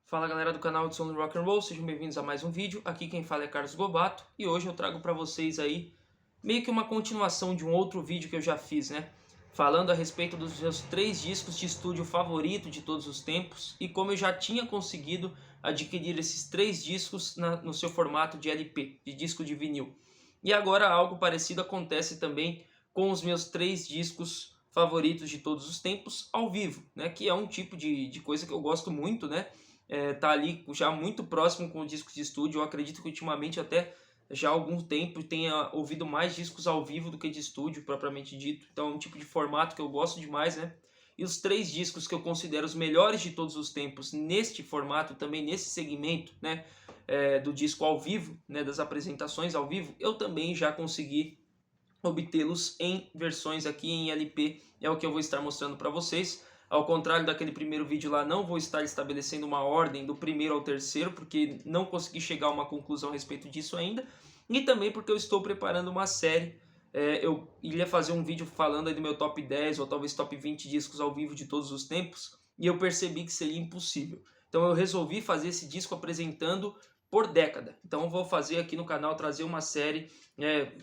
Fala galera do canal de Som do Rock and Roll, sejam bem-vindos a mais um vídeo. Aqui quem fala é Carlos Gobato e hoje eu trago para vocês aí meio que uma continuação de um outro vídeo que eu já fiz, né? Falando a respeito dos meus 3 discos de estúdio favorito de todos os tempos e como eu já tinha conseguido adquirir esses 3 discos no seu formato de LP, de disco de vinil. E agora algo parecido acontece também com os meus 3 discos favoritos de todos os tempos ao vivo, né? Que é um tipo de coisa que eu gosto muito, né? Tá ali já muito próximo com o disco de estúdio. Eu acredito que ultimamente até já há algum tempo tenha ouvido mais discos ao vivo do que de estúdio propriamente dito. Então é um tipo de formato que eu gosto demais, né? E os 3 discos que eu considero os melhores de todos os tempos neste formato, também nesse segmento, né? Do disco ao vivo, né? Das apresentações ao vivo, eu também já consegui obtê-los em versões aqui em LP. É o que eu vou estar mostrando para vocês. Ao contrário daquele primeiro vídeo lá, não vou estar estabelecendo uma ordem do primeiro ao terceiro, porque não consegui chegar a uma conclusão a respeito disso ainda. E também porque eu estou preparando uma série. Eu iria fazer um vídeo falando aí do meu top 10 ou talvez top 20 discos ao vivo de todos os tempos. E eu percebi que seria impossível. Então eu resolvi fazer esse disco apresentando por década. Então eu vou fazer aqui no canal, trazer uma série,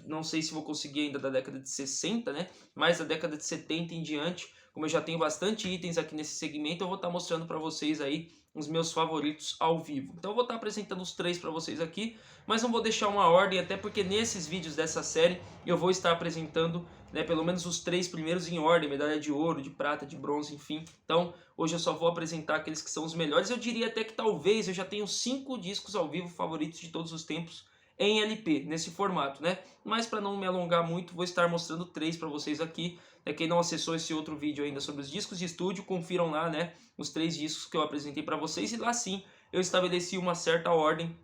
não sei se vou conseguir ainda da década de 60, né? Mas da década de 70 em diante, como eu já tenho bastante itens aqui nesse segmento, eu vou estar mostrando para vocês aí os meus favoritos ao vivo. Então eu vou estar apresentando os 3 para vocês aqui, mas não vou deixar uma ordem, até porque nesses vídeos dessa série eu vou estar apresentando, né, pelo menos os 3 primeiros em ordem, medalha de ouro, de prata, de bronze, enfim. Então hoje eu só vou apresentar aqueles que são os melhores. Eu diria até que talvez eu já tenho 5 discos ao vivo favoritos de todos os tempos em LP, nesse formato, né? Mas para não me alongar muito, vou estar mostrando 3 para vocês aqui. Quem não acessou esse outro vídeo ainda sobre os discos de estúdio, confiram lá, né? Os 3 discos que eu apresentei para vocês, e lá sim eu estabeleci uma certa ordem.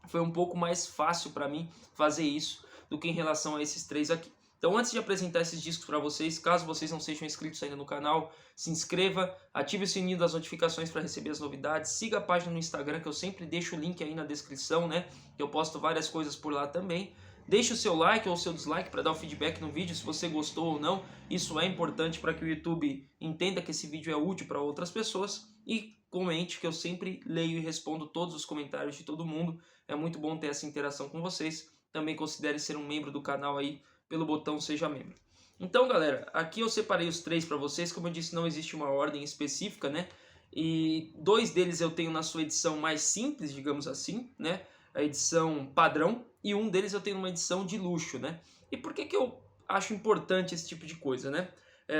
Foi um pouco mais fácil para mim fazer isso do que em relação a esses 3 aqui. Então, antes de apresentar esses discos para vocês, caso vocês não sejam inscritos ainda no canal, se inscreva, ative o sininho das notificações para receber as novidades, siga a página no Instagram, que eu sempre deixo o link aí na descrição, né? Eu posto várias coisas por lá também. Deixe o seu like ou o seu dislike para dar o feedback no vídeo, se você gostou ou não. Isso é importante para que o YouTube entenda que esse vídeo é útil para outras pessoas. E comente, que eu sempre leio e respondo todos os comentários de todo mundo. É muito bom ter essa interação com vocês. Também considere ser um membro do canal aí pelo botão Seja Membro. Então, galera, aqui eu separei os 3 para vocês. Como eu disse, não existe uma ordem específica, né? E 2 deles eu tenho na sua edição mais simples, digamos assim, né? A edição padrão, e um deles eu tenho uma edição de luxo, né? E por que eu acho importante esse tipo de coisa, né?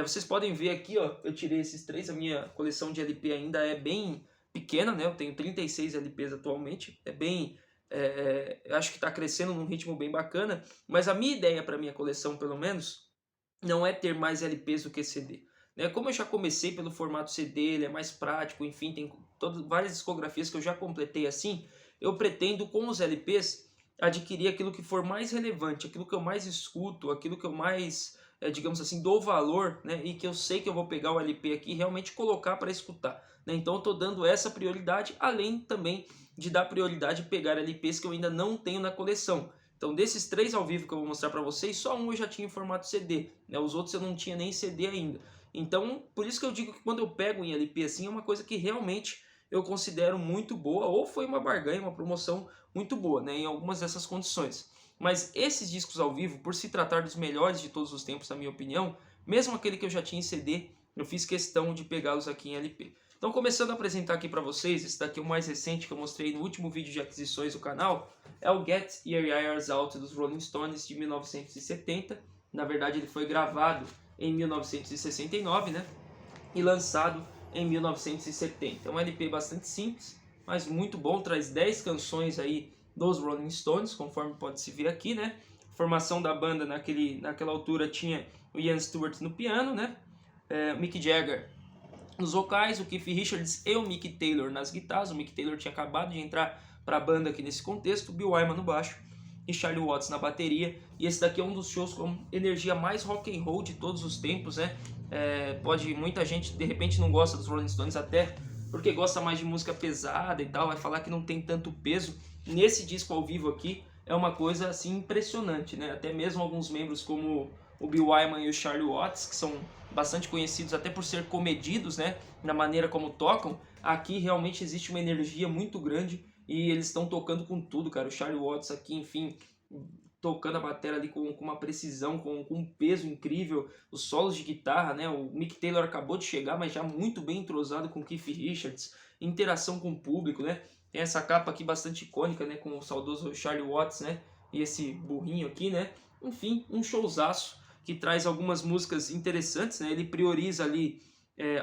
Vocês podem ver aqui, ó, eu tirei esses 3, a minha coleção de LP ainda é bem pequena, né? Eu tenho 36 LPs atualmente, eu acho que está crescendo num ritmo bem bacana, mas a minha ideia para minha coleção, pelo menos, não é ter mais LPs do que CD. Né? Como eu já comecei pelo formato CD, ele é mais prático, enfim, tem várias discografias que eu já completei assim, eu pretendo com os LPs adquirir aquilo que for mais relevante, aquilo que eu mais escuto, aquilo que eu mais, digamos assim, dou valor, né? E que eu sei que eu vou pegar o LP aqui e realmente colocar para escutar. Né? Então eu estou dando essa prioridade, além também de dar prioridade a pegar LPs que eu ainda não tenho na coleção. Então desses 3 ao vivo que eu vou mostrar para vocês, só um eu já tinha em formato CD, né? Os outros eu não tinha nem CD ainda. Então por isso que eu digo que quando eu pego em LP assim, é uma coisa que realmente eu considero muito boa, ou foi uma barganha, uma promoção muito boa, né, em algumas dessas condições. Mas esses discos ao vivo, por se tratar dos melhores de todos os tempos, na minha opinião, mesmo aquele que eu já tinha em CD, eu fiz questão de pegá-los aqui em LP. Então, começando a apresentar aqui para vocês, esse daqui é o mais recente que eu mostrei no último vídeo de aquisições do canal, é o Get Your Eyes Out dos Rolling Stones de 1970. Na verdade, ele foi gravado em 1969, né, e lançado em 1970. É um LP bastante simples, mas muito bom, traz 10 canções aí dos Rolling Stones, conforme pode se ver aqui, né? A formação da banda naquela altura tinha o Ian Stewart no piano, né? O Mick Jagger nos vocais, o Keith Richards e o Mick Taylor nas guitarras. O Mick Taylor tinha acabado de entrar para a banda aqui nesse contexto, o Bill Wyman no baixo e Charlie Watts na bateria. E esse daqui é um dos shows com energia mais rock and roll de todos os tempos, né? Muita gente de repente não gosta dos Rolling Stones, até porque gosta mais de música pesada e tal, vai falar que não tem tanto peso. Nesse disco ao vivo aqui é uma coisa assim impressionante, né? Até mesmo alguns membros como o Bill Wyman e o Charlie Watts, que são bastante conhecidos até por ser comedidos, né, na maneira como tocam, Aqui realmente existe uma energia muito grande e eles estão tocando com tudo, cara. O Charlie Watts aqui, enfim, tocando a bateria ali com uma precisão, com um peso incrível, os solos de guitarra, né? O Mick Taylor acabou de chegar, mas já muito bem entrosado com o Keith Richards, interação com o público, né? Tem essa capa aqui bastante icônica, né? Com o saudoso Charlie Watts, né? E esse burrinho aqui, né? Enfim, um showzaço que traz algumas músicas interessantes, né? Ele prioriza ali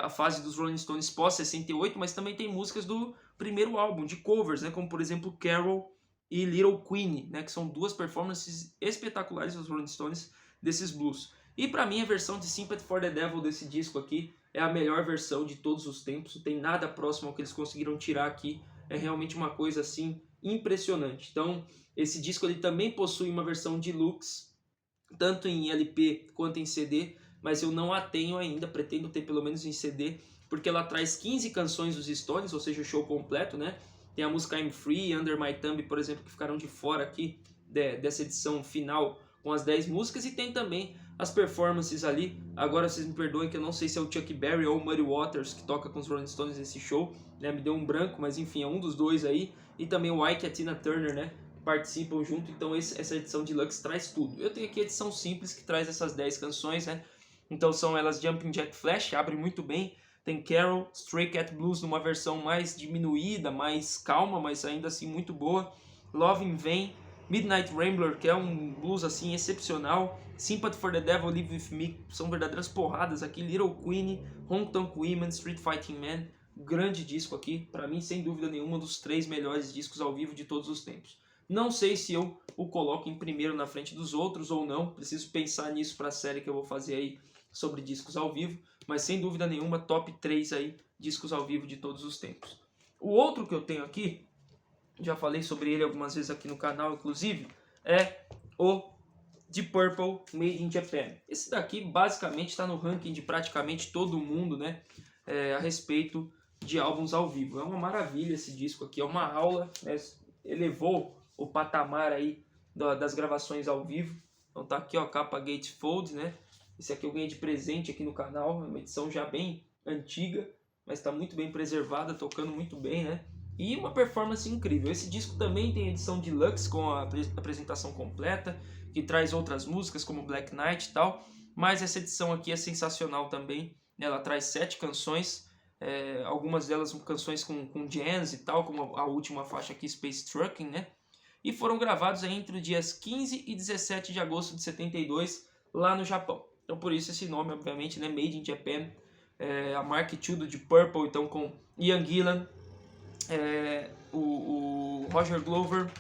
a fase dos Rolling Stones pós-68, mas também tem músicas do primeiro álbum, de covers, né? Como por exemplo Carol e Little Queenie, né, que são duas performances espetaculares dos Rolling Stones desses blues. E para mim a versão de Sympathy for the Devil desse disco aqui é a melhor versão de todos os tempos, não tem nada próximo ao que eles conseguiram tirar aqui, é realmente uma coisa assim impressionante. Então esse disco ele também possui uma versão deluxe, tanto em LP quanto em CD, mas eu não a tenho ainda, pretendo ter pelo menos em CD, porque ela traz 15 canções dos Stones, ou seja, o show completo, né? Tem a música I'm Free, Under My Thumb, por exemplo, que ficaram de fora aqui dessa edição final com as 10 músicas, e tem também as performances ali. Agora vocês me perdoem que eu não sei se é o Chuck Berry ou o Muddy Waters que toca com os Rolling Stones nesse show, né? Me deu um branco, mas enfim, é um dos dois aí. E também o Ike e a Tina Turner, né? Participam junto, então essa edição deluxe traz tudo. Eu tenho aqui a edição simples que traz essas 10 canções, né? Então são elas Jumping Jack Flash, abre muito bem. Tem Carol, Stray Cat Blues numa versão mais diminuída, mais calma, mas ainda assim muito boa. Love in Vain, Midnight Rambler, que é um blues assim excepcional. Sympathy for the Devil, Live With Me, são verdadeiras porradas aqui. Little Queenie, Honky Tonk Women, Street Fighting Man, grande disco aqui. Para mim, sem dúvida nenhuma, um dos 3 melhores discos ao vivo de todos os tempos. Não sei se eu o coloco em primeiro na frente dos outros ou não. Preciso pensar nisso para a série que eu vou fazer aí sobre discos ao vivo, mas sem dúvida nenhuma, top 3 aí, discos ao vivo de todos os tempos. O outro que eu tenho aqui, já falei sobre ele algumas vezes aqui no canal, inclusive, é o Deep Purple Made in Japan. Esse daqui basicamente está no ranking de praticamente todo mundo, né, a respeito de álbuns ao vivo. É uma maravilha esse disco aqui, é uma aula, né, elevou o patamar aí das gravações ao vivo. Então tá aqui ó, a capa Gatefold, né? Esse aqui eu ganhei de presente aqui no canal, é uma edição já bem antiga, mas está muito bem preservada, tocando muito bem, né? E uma performance incrível. Esse disco também tem edição deluxe com a apresentação completa, que traz outras músicas como Black Knight e tal, mas essa edição aqui é sensacional também, né? Ela traz 7 canções, algumas delas canções com jazz e tal, como a última faixa aqui, Space Trucking, né? E foram gravados entre os dias 15 e 17 de agosto de 72, lá no Japão. Então por isso esse nome, obviamente, né, Made in Japan, a Mark II do Deep Purple, então com Ian Gillan, o Roger Glover,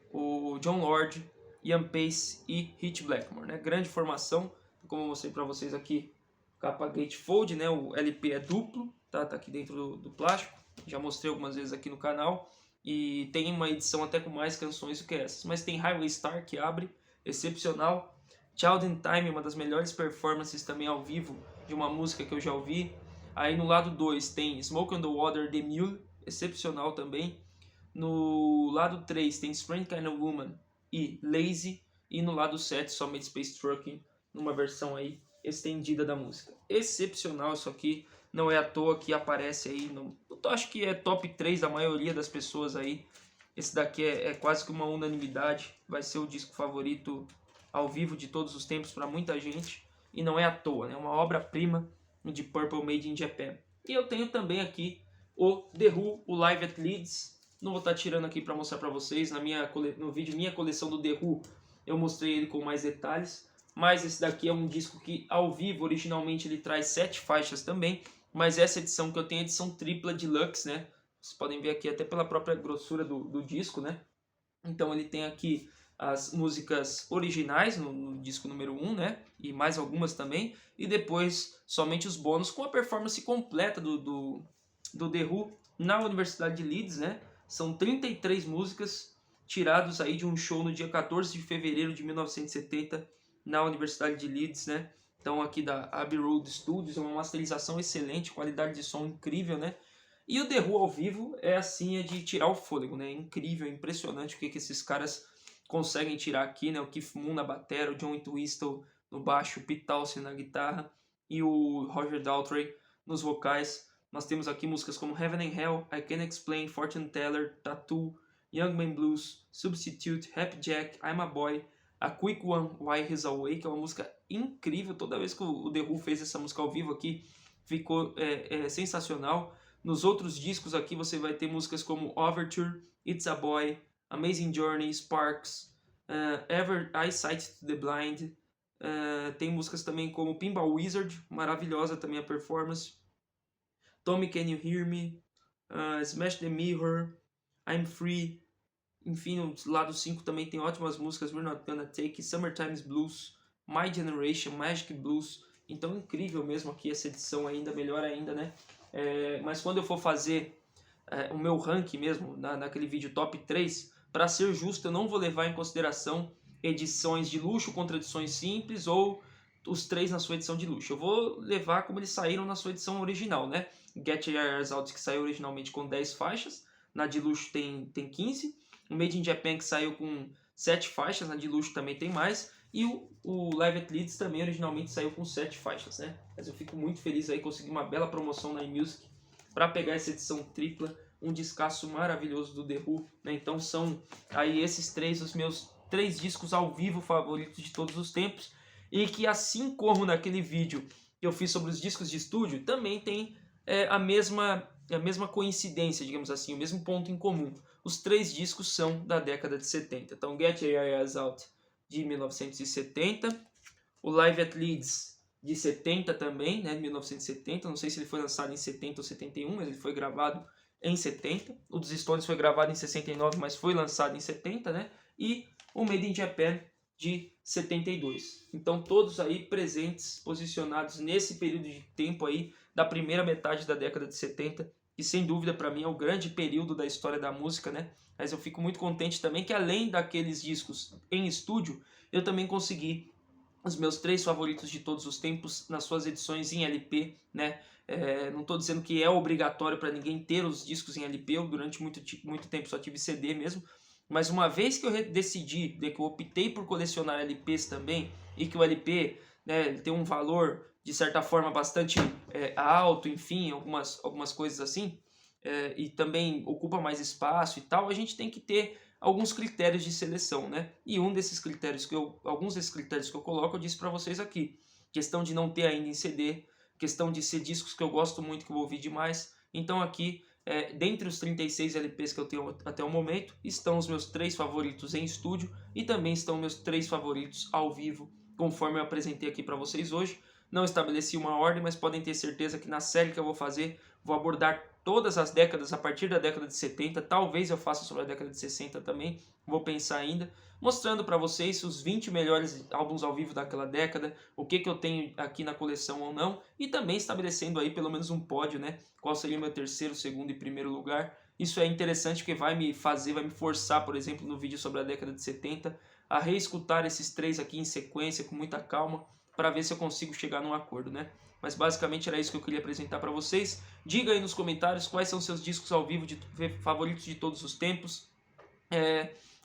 o John Lord, Ian Pace e Ritchie Blackmore, né? Grande formação, como eu mostrei para vocês aqui, capa Gatefold, né? O LP é duplo, tá aqui dentro do plástico, já mostrei algumas vezes aqui no canal, e tem uma edição até com mais canções do que essas, mas tem Highway Star que abre, excepcional. Child in Time, uma das melhores performances também ao vivo de uma música que eu já ouvi. Aí no lado 2 tem Smoke on the Water, The Mule, excepcional também. No lado 3 tem Strange Kind of Woman e Lazy. E no lado 7 somente Space Trucking, numa versão aí estendida da música. Excepcional isso aqui, não é à toa que aparece aí, acho que é top 3 da maioria das pessoas aí. Esse daqui é quase que uma unanimidade, vai ser o disco favorito ao vivo de todos os tempos para muita gente, e não é à toa, né? Uma obra-prima de Purple Made in Japan. E eu tenho também aqui o The Who, o Live at Leeds. Não vou estar tirando aqui para mostrar para vocês, no vídeo Minha Coleção do The Who eu mostrei ele com mais detalhes, mas esse daqui é um disco que ao vivo originalmente ele traz 7 faixas também, mas essa edição que eu tenho é a edição tripla deluxe, né? Vocês podem ver aqui até pela própria grossura do disco, né? Então ele tem aqui as músicas originais no disco número 1, né? E mais algumas também. E depois somente os bônus com a performance completa do The Who na Universidade de Leeds, né? São 33 músicas tirados aí de um show no dia 14 de fevereiro de 1970 na Universidade de Leeds, né? Então aqui da Abbey Road Studios, é uma masterização excelente, qualidade de som incrível, né? E o The Who ao vivo é assim, é de tirar o fôlego, né? Incrível, impressionante o que esses caras conseguem tirar aqui, né? O Keith Moon na bateria, o John Entwistle no baixo, o Pete Townshend na guitarra e o Roger Daltrey nos vocais. Nós temos aqui músicas como Heaven and Hell, I Can't Explain, Fortune Teller, Tattoo, Young Man Blues, Substitute, Happy Jack, I'm a Boy, A Quick One, Why He's Away, que é uma música incrível. Toda vez que o The Who fez essa música ao vivo aqui, ficou sensacional. Nos outros discos aqui você vai ter músicas como Overture, It's a Boy, Amazing Journey, Sparks, Ever Eyesight to the Blind. Tem músicas também como Pinball Wizard, maravilhosa também a performance. Tommy, Can You Hear Me? Smash the Mirror, I'm Free. Enfim, no lado 5 também tem ótimas músicas, We're Not Gonna Take, Summertime's Blues, My Generation, Magic Blues. Então incrível mesmo aqui essa edição, ainda melhor ainda, né? Mas quando eu for fazer o meu ranking mesmo, naquele vídeo top 3, para ser justo, eu não vou levar em consideração edições de luxo contra edições simples ou os 3 na sua edição de luxo. Eu vou levar como eles saíram na sua edição original, né? Get Your Eyes Out, que saiu originalmente com 10 faixas, na de luxo tem 15. O Made in Japan, que saiu com 7 faixas, na de luxo também tem mais. E o Live at Leeds também originalmente saiu com 7 faixas, né? Mas eu fico muito feliz aí, consegui uma bela promoção na iMusic para pegar essa edição tripla, um descasso maravilhoso do The Who, né? Então são aí esses 3 os meus 3 discos ao vivo favoritos de todos os tempos. E que assim como naquele vídeo que eu fiz sobre os discos de estúdio, também tem a mesma coincidência, digamos assim, o mesmo ponto em comum. Os 3 discos são da década de 70. Então Get Your Eyes Out de 1970, o Live at Leeds de 70 também, né, 1970, não sei se ele foi lançado em 70 ou 71, mas ele foi gravado em 70. O dos Stones foi gravado em 69, mas foi lançado em 70, né? E o Made in Japan de 72. Então todos aí presentes, posicionados nesse período de tempo aí da primeira metade da década de 70, e sem dúvida para mim é o grande período da história da música, né? Mas eu fico muito contente também que além daqueles discos em estúdio, eu também consegui os meus 3 favoritos de todos os tempos nas suas edições em LP, né? Não estou dizendo que é obrigatório para ninguém ter os discos em LP, eu durante muito tempo só tive CD mesmo, mas uma vez que eu decidi, que eu optei por colecionar LPs também, e que o LP, né, tem um valor de certa forma bastante alto, enfim, algumas coisas assim, e também ocupa mais espaço e tal, a gente tem que ter alguns critérios de seleção, né? E alguns desses critérios que eu coloco, eu disse para vocês aqui. Questão de não ter ainda em CD, questão de ser discos que eu gosto muito, que eu ouvi demais. Então aqui, dentre os 36 LPs que eu tenho até o momento, estão os meus 3 favoritos em estúdio e também estão meus 3 favoritos ao vivo, conforme eu apresentei aqui para vocês hoje. Não estabeleci uma ordem, mas podem ter certeza que na série que eu vou fazer, vou abordar todas as décadas, a partir da década de 70, talvez eu faça sobre a década de 60 também, vou pensar ainda, mostrando para vocês os 20 melhores álbuns ao vivo daquela década, o que eu tenho aqui na coleção ou não, e também estabelecendo aí pelo menos um pódio, né? Qual seria meu terceiro, segundo e primeiro lugar. Isso é interessante porque vai me forçar, por exemplo, no vídeo sobre a década de 70, a reescutar esses 3 aqui em sequência, com muita calma, para ver se eu consigo chegar num acordo, né? Mas basicamente era isso que eu queria apresentar para vocês. Diga aí nos comentários quais são seus discos ao vivo favoritos de todos os tempos,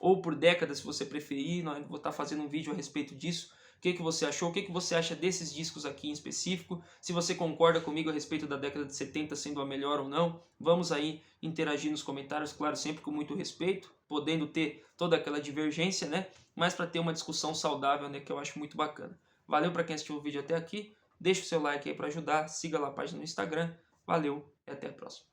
ou por décadas, se você preferir. Eu vou estar fazendo um vídeo a respeito disso. O que você achou? O que você acha desses discos aqui em específico? Se você concorda comigo a respeito da década de 70 sendo a melhor ou não, vamos aí interagir nos comentários, claro, sempre com muito respeito, podendo ter toda aquela divergência, né? Mas para ter uma discussão saudável, né, que eu acho muito bacana. Valeu para quem assistiu o vídeo até aqui. Deixa o seu like aí para ajudar. Siga lá a página no Instagram. Valeu e até a próxima.